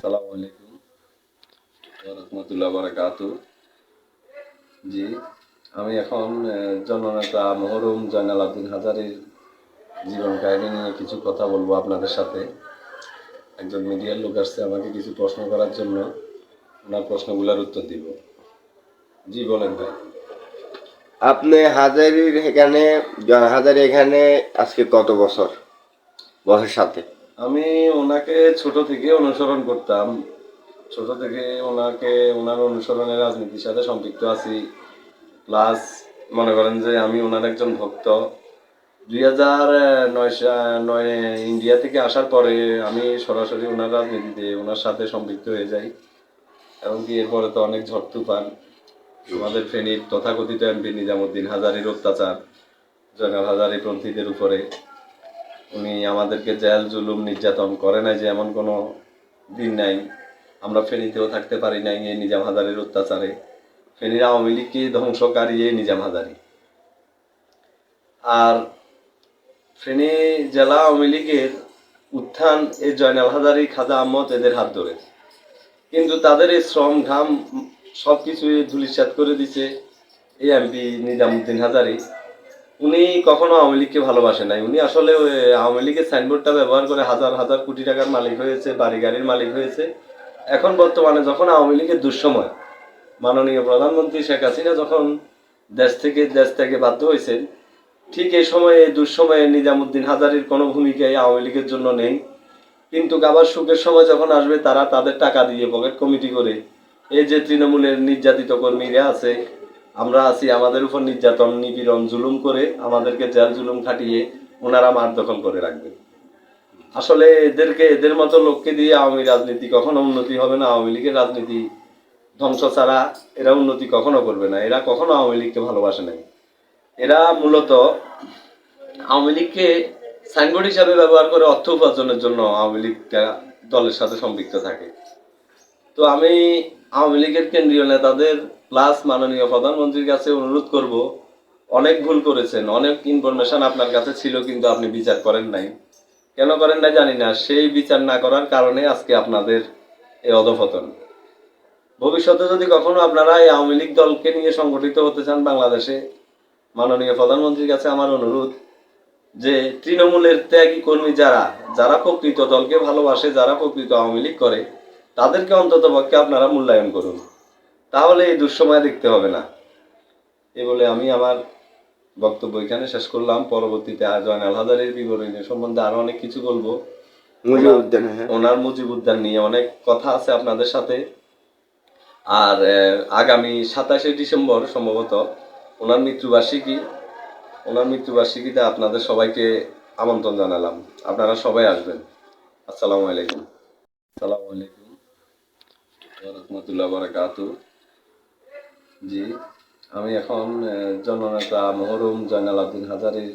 আসসালামু আলাইকুম ওয়া রাহমাতুল্লাহি ওয়া বারাকাতুহু। জি, আমি এখন জননেতা মরহুম জয়নাল আবদিন হাজারীর জীবন কাহিনী নিয়ে কিছু কথা বলবো আপনাদের সাথে। একজন মিডিয়ার লোক আসছে আমাকে কিছু প্রশ্ন করার জন্য, ওনার প্রশ্নগুলোর উত্তর দিব। জি বলেন ভাই। আপনি হাজারি এখানে আজকে কত বছর বয়সের সাথে? আমি ওনাকে ছোট থেকে অনুসরণ করতাম। ছোট থেকে ওনার অনুসরণে রাজনীতির সাথে সম্পৃক্ত আছি। প্লাস মনে করেন যে আমি ওনার একজন ভক্ত। 2009 ইন্ডিয়া থেকে আসার পরে আমি সরাসরি ওনার রাজনীতিতে ওনার সাথে সম্পৃক্ত হয়ে যাই। এমনকি এরপরে তো অনেক ঝড় তুফান, আমাদের ফেনীর তথাকথিত এমপি নিজামুদ্দিন হাজারীর অত্যাচার, জয়নাল হাজারী পন্থীদের উপরে উনি আমাদেরকে জেল জুলুম নির্যাতন করে নাই যে এমন কোনো দিন নাই। আমরা ফেনীতেও থাকতে পারি নাই এই নিজাম হাজারীর অত্যাচারে। ফেনীর আওয়ামী লীগকে ধ্বংসকারী এই নিজাম হাজারী। আর ফেনী জেলা আওয়ামী লীগের উত্থান এই জয়নাল হাজারী, খাজা আহমদ এদের হাত ধরে। কিন্তু তাদের এই শ্রম ঘাম সব কিছুই ধূলিসাৎ করে দিছে এই এমপি নিজামুদ্দিন হাজারী। উনি কখনো আওয়ামী লীগকে ভালোবাসে নাই। উনি আসলে ওই আওয়ামী লীগের সাইনবোর্ডটা ব্যবহার করে হাজার হাজার কোটি টাকার মালিক হয়েছে, বাড়ি গাড়ির মালিক হয়েছে। এখন বর্তমানে যখন আওয়ামী লীগের দুঃসময়, মাননীয় প্রধানমন্ত্রী শেখ হাসিনা যখন দেশ থেকে বাধ্য হয়েছেন, ঠিক এই সময়ে এই দুঃসময়ে নিজামুদ্দিন হাজারীর কোনো ভূমিকাই আওয়ামী লীগের জন্য নেই। কিন্তু আবার সুখের সময় যখন আসবে তারা তাদের টাকা দিয়ে পকেট কমিটি করে এই যে তৃণমূলের নির্যাতিত কর্মীরা আছে, আমরা আছি, আমাদের উপর নির্যাতন নিপীড়ন জুলুম করে আমাদেরকে জেল জুলুম খাটিয়ে ওনারা মার দখল করে রাখবে। আসলে এদের মতো লোককে দিয়ে আওয়ামী রাজনীতি কখনো উন্নতি হবে না। আওয়ামী লীগের রাজনীতি ধ্বংস ছাড়া এরা উন্নতি কখনো করবে না। এরা কখনো আওয়ামী লীগকে ভালোবাসে নাই। এরা মূলত আওয়ামী লীগকে সাইনবোর্ড হিসাবে ব্যবহার করে অর্থ উপার্জনের জন্য আওয়ামী লীগটা দলের সাথে সম্পৃক্ত থাকে। তো আমি আওয়ামী লীগের কেন্দ্রীয় নেতাদের প্লাস মাননীয় প্রধানমন্ত্রীর কাছে অনুরোধ করব, অনেক ভুল করেছেন, অনেক ইনফরমেশন আপনার কাছে ছিল কিন্তু আপনি বিচার করেন নাই। কেন করেন নাই জানি না। সেই বিচার না করার কারণে আজকে আপনাদের এই অধঃপতন। ভবিষ্যতে যদি কখনো আপনারা এই আওয়ামী লীগ দলকে নিয়ে সংগঠিত হতে চান বাংলাদেশে, মাননীয় প্রধানমন্ত্রীর কাছে আমার অনুরোধ যে তৃণমূলের ত্যাগী কর্মী যারা যারা প্রকৃত দলকে ভালোবাসে, যারা প্রকৃত আওয়ামী লীগ করে, তাদেরকে অন্তত পক্ষে আপনারা মূল্যায়ন করুন। তাহলে এই দুঃসময় দেখতে হবে না। এই বলে আমি আমার বক্তব্য এখানে শেষ করলাম। পরবর্তীতে জয়নাল হাজারীর বিবরণী সম্বন্ধে আরো অনেক কিছু বলবো। মুজিবউদ্দিন, হ্যাঁ। ওনার মুজিবুদ্দিন নিয়ে অনেক কথা আছে আপনাদের সাথে। আর আগামী 27শে ডিসেম্বর সম্ভবত ওনার মৃত্যুবার্ষিকী। ওনার মৃত্যুবার্ষিকীতে আপনাদের সবাইকে আমন্ত্রণ জানালাম। আপনারা সবাই আসবেন। আসসালামু আলাইকুম। আসসালামু আলাইকুম ওয়া রাহমাতুল্লাহি ওয়া বারাকাতুহু। জি, আমি এখন জননেতা মরহুম জয়নাল আবদিন হাজারীর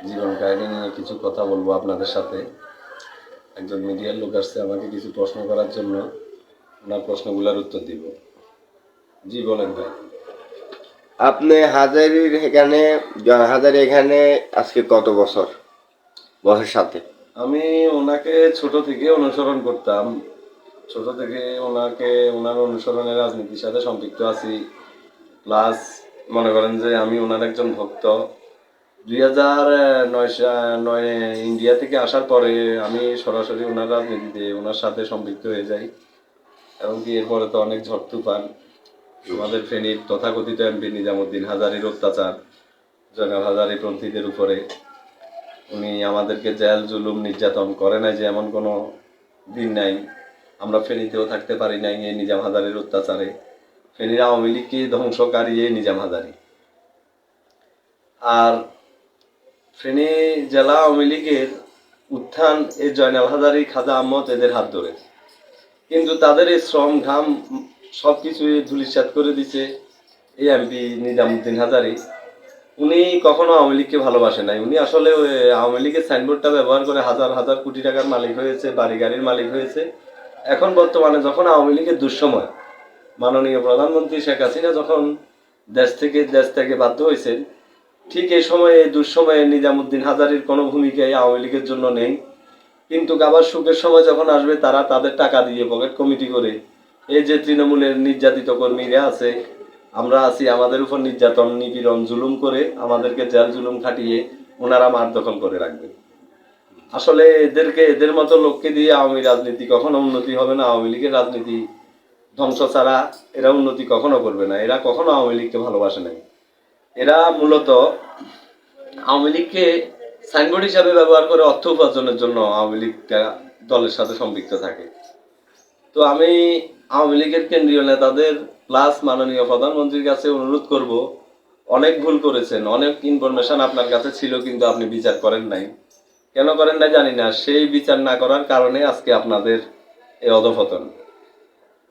জীবন কাহিনী নিয়ে কিছু কথা বলবো আপনাদের সাথে। একজন মিডিয়ার লোক আসছে আমাকে কিছু প্রশ্ন করার জন্য, ওনার প্রশ্নগুলোর উত্তর দিব। জি বলেন ভাই। আপনি হাজারি এখানে আজকে কত বছর বয়সের সাথে? আমি ওনাকে ছোট থেকে অনুসরণ করতাম। ছোট থেকে ওনার অনুসরণে রাজনীতির সাথে সম্পৃক্ত আছি। প্লাস মনে করেন যে আমি ওনার একজন ভক্ত। 2009 ইন্ডিয়া থেকে আসার পরে আমি সরাসরি ওনার রাজনীতিতে ওনার সাথে সম্পৃক্ত হয়ে যাই। এমনকি এরপরে তো অনেক ঝড় তুফান, আমাদের ফেনীর তথাকথিত এমপি নিজামুদ্দিন হাজারীর অত্যাচার, জয়নাল হাজারী পন্থীদের উপরে উনি আমাদেরকে জেল জুলুম নির্যাতন করে নাই যে এমন কোনো দিন নাই। আমরা ফেনীতেও থাকতে পারি নাই এই নিজাম হাজারীর অত্যাচারে। ফেনীর আওয়ামী লীগকে ধ্বংসকারী এই নিজাম হাজারী। আর ফেনী জেলা আওয়ামী লীগের উত্থান এই জয়নাল হাজারী, খাজা আহমদ এদের হাত ধরে। কিন্তু তাদের এই শ্রম ঘাম সব কিছুই ধূলিসাৎ করে দিছে এই এমপি নিজামুদ্দিন হাজারী। উনি কখনো আওয়ামী লীগকে ভালোবাসে নাই। উনি আসলে ওই আওয়ামী লীগের সাইনবোর্ডটা ব্যবহার করে হাজার হাজার কোটি টাকার মালিক হয়েছে, বাড়ি গাড়ির মালিক হয়েছে। এখন বর্তমানে যখন আওয়ামী লীগের দুঃসময়, মাননীয় প্রধানমন্ত্রী শেখ হাসিনা যখন দেশ থেকে বাধ্য হয়েছেন, ঠিক এই সময়ে এই দুঃসময়ে নিজামুদ্দিন হাজারীর কোনো ভূমিকাই আওয়ামী লীগের জন্য নেই। কিন্তু আবার সুখের সময় যখন আসবে তারা তাদের টাকা দিয়ে পকেট কমিটি করে এই যে তৃণমূলের নির্যাতিত কর্মীরা আছে, আমরা আছি, আমাদের উপর নির্যাতন নিপীড়ন জুলুম করে আমাদেরকে জেল জুলুম খাটিয়ে ওনারা মার দখল করে রাখবে। আসলে এদের মতো লোককে দিয়ে আওয়ামী রাজনীতি কখনো উন্নতি হবে না। আওয়ামী লীগের রাজনীতি ধ্বংস ছাড়া এরা উন্নতি কখনো করবে না। এরা কখনো আওয়ামী লীগকে ভালোবাসে নাই। এরা মূলত আওয়ামী লীগকে সাইনবোর্ড হিসাবে ব্যবহার করে অর্থ উপার্জনের জন্য আওয়ামী লীগটা দলের সাথে সম্পৃক্ত থাকে। তো আমি আওয়ামী লীগের কেন্দ্রীয় নেতাদের প্লাস মাননীয় প্রধানমন্ত্রীর কাছে অনুরোধ করব, অনেক ভুল করেছেন, অনেক ইনফরমেশন আপনার কাছে ছিল কিন্তু আপনি বিচার করেন নাই। কেন করেন নাই জানি না, সেই বিচার না করার কারণে আজকে আপনাদের এই অধঃপতন।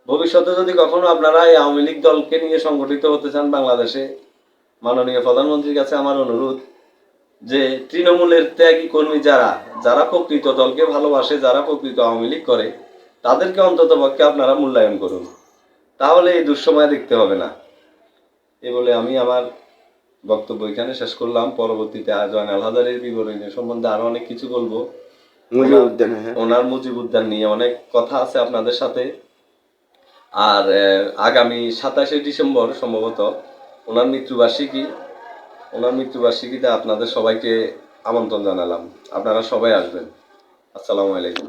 ভবিষ্যতে যদি কখনো আপনারা এই আওয়ামী লীগ দলকে নিয়ে সংগঠিত হতে চান বাংলাদেশে, মাননীয় প্রধানমন্ত্রীর কাছে আমার অনুরোধ যে তৃণমূলের ত্যাগী কর্মী যারা যারা প্রকৃত দলকে ভালোবাসে, যারা প্রকৃত আওয়ামী লীগ করে, তাদেরকে অন্তত পক্ষে আপনারা মূল্যায়ন করুন, তাহলে এই দুঃসময় দেখতে হবে না। এই বলে আমি আমার বক্তব্য এখানে শেষ করলাম। পরবর্তীতে জয়নাল হাজারীর বিবরণী সম্বন্ধে আরো অনেক কিছু বলবো। মুজিবউদ্দিন, হ্যাঁ। ওনার মুজিব উদ্যান নিয়ে অনেক কথা আছে আপনাদের সাথে। আর আগামী 27শে ডিসেম্বর সম্ভবত ওনার মৃত্যুবার্ষিকী। ওনার মৃত্যুবার্ষিকীতে আপনাদের সবাইকে আমন্ত্রণ জানালাম, আপনারা সবাই আসবেন। আসসালামু আলাইকুম।